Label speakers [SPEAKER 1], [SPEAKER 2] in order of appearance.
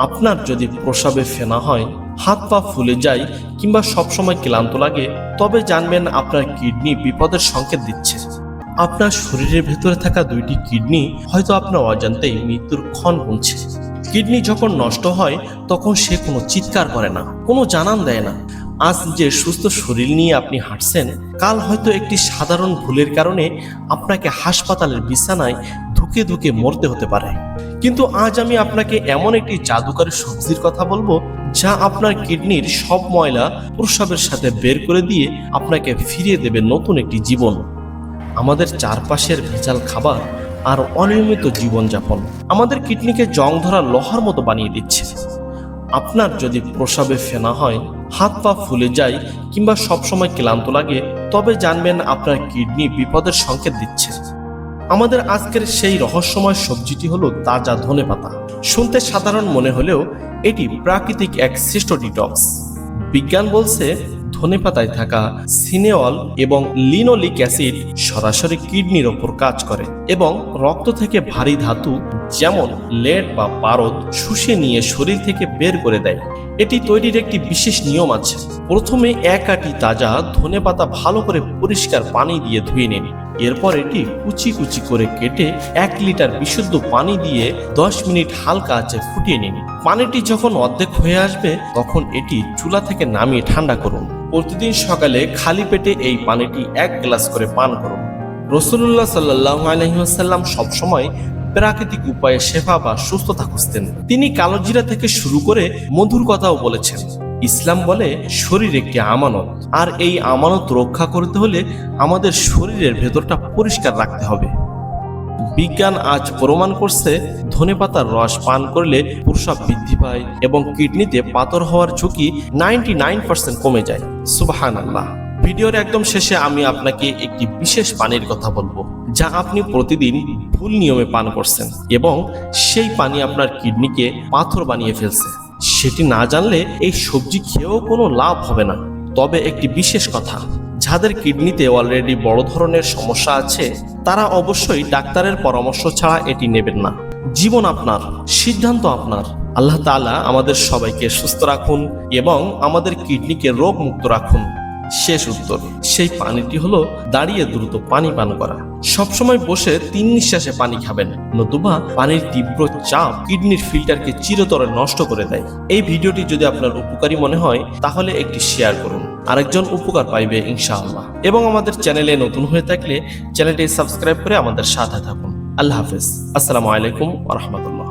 [SPEAKER 1] আপনার যদি প্রস্রাবে ফেনা হয়, হাত পা ফুলে যায় কিংবা সবসময় ক্লান্ত লাগে, তবে জানবেন আপনার কিডনি বিপদের সংকেত দিচ্ছে। আপনার শরীরের ভেতরে থাকা 2টি কিডনি হয়তো আপনার অজান্তেই মৃত্যুর ক্ষণ গুনছে। কিডনি যখন নষ্ট হয় তখন সে কোনো চিৎকার করে না, কোনো জানান দেয় না। আজ যে সুস্থ শরীর নিয়ে আপনি হাঁটছেন, কাল হয়তো একটি সাধারণ ভুলের কারণে আপনাকে হাসপাতালের বিছানায় ধুকে ধুকে মরতে হতে পারে। কিন্তু আজ আমি আপনাকে এমন একটি জাদুকরী সবজির কথা বলবো, যা আপনার কিডনির সব ময়লা প্রস্রাবের সাথে বের করে দিয়ে আপনাকে ফিরিয়ে দেবে নতুন একটি জীবন। আমাদের চারপাশের ভেজাল খাবার আর অনিয়মিত জীবনযাপন আমাদের কিডনিকে জং ধরা লোহার মতো বানিয়ে দিচ্ছে। আপনার যদি প্রস্রাবে ফেনা হয়, হাত পা ফুলে যায় কিংবা সবসময় ক্লান্ত লাগে, তবে জানবেন আপনার কিডনি বিপদের সংকেত দিচ্ছে। আমাদের আজকের সেই রহস্যময় সবজিটি হলো তাজা ধনেপাতা। শুনতে সাধারণ মনে হলেও এটি প্রাকৃতিক এক শ্রেষ্ঠ ডিটক্স। বিজ্ঞান বলছে ধনেপাতায় থাকা সিনেওল এবং লিনোলিক অ্যাসিড সরাসরি কিডনির ওপর কাজ করে এবং রক্ত থেকে ভারী ধাতু যেমন লেড বা পারদ শুষে নিয়ে শরীর থেকে বের করে দেয়। এটি তৈরির একটি বিশেষ নিয়ম আছে। প্রথমে 1 আঁটি তাজা ধনেপাতা ভালো করে পরিষ্কার পানি দিয়ে ধুয়ে নিন। এরপর এটি কুচি কুচি করে কেটে 1 লিটার বিশুদ্ধ পানি দিয়ে 10 মিনিট হালকা আঁচে ফুটিয়ে নিন। পানিটি যখন অর্ধেক হয়ে আসবে তখন এটি চুলা থেকে নামিয়ে ঠান্ডা করুন। প্রতিদিন সকালে খালি পেটে এই পানিটি 1 গ্লাস করে পান করুন। রাসূলুল্লাহ সাল্লাল্লাহু আলাইহি ওয়াসাল্লাম সবসময় প্রাকৃতিক উপায়ে শেফা বা সুস্থতা খুঁজতেন। তিনি কালোজিরা থেকে শুরু করে মধুর কথাও বলেছেন। ইসলাম বলে শরীর একটি আমানত, আর এই আমানত রক্ষা করতে হলে আমাদের শরীরের ভেতরটা পরিষ্কার রাখতে হবে। বিজ্ঞান আজ প্রমাণ করছে ধনেপাতার রস পান করলে প্রস্রাব বৃদ্ধি পায় এবং কিডনিতে পাথর হওয়ার ঝুঁকি 99% কমে যায়। সুবহানাল্লাহ। ভিডিওর একদম শেষে আমি আপনাকে একটি বিশেষ পানির কথা বলবো, যা আপনি প্রতিদিন ভুল নিয়মে পান করছেন এবং সেই পানি আপনার কিডনিকে পাথর বানিয়ে ফেলছে। সেটি না জানলে এই সবজি খেয়েও কোনো লাভ হবে না। তবে একটি বিশেষ কথা, যাদের কিডনিতে অলরেডি বড় ধরনের সমস্যা আছে তারা অবশ্যই ডাক্তারের পরামর্শ ছাড়া এটি নেবেন না। জীবন আপনার, সিদ্ধান্ত আপনার। আল্লাহ তাআলা আমাদের সবাইকে সুস্থ রাখুন এবং আমাদের কিডনিকে রোগ মুক্ত রাখুন। শেষ উত্তর, সেই পানিটি হলো দাঁড়িয়ে দ্রুত পানি পান করা। সবসময় বসে 3 নিঃশ্বাসে পানি খাবেন, নতুবা পানির তীব্র চাপ কিডনির ফিল্টারকে চিরতরে নষ্ট করে দেয়। এই ভিডিওটি যদি আপনার উপকারী মনে হয় তাহলে একটি শেয়ার করুন, আরেকজন উপকার পাইবে ইনশাআল্লাহ। এবং আমাদের চ্যানেলে নতুন হয়ে থাকলে চ্যানেলটি সাবস্ক্রাইব করে আমাদের সাথে থাকুন। আল্লাহ হাফেজ। আসসালামু আলাইকুম ওয়া রাহমাতুল্লাহ।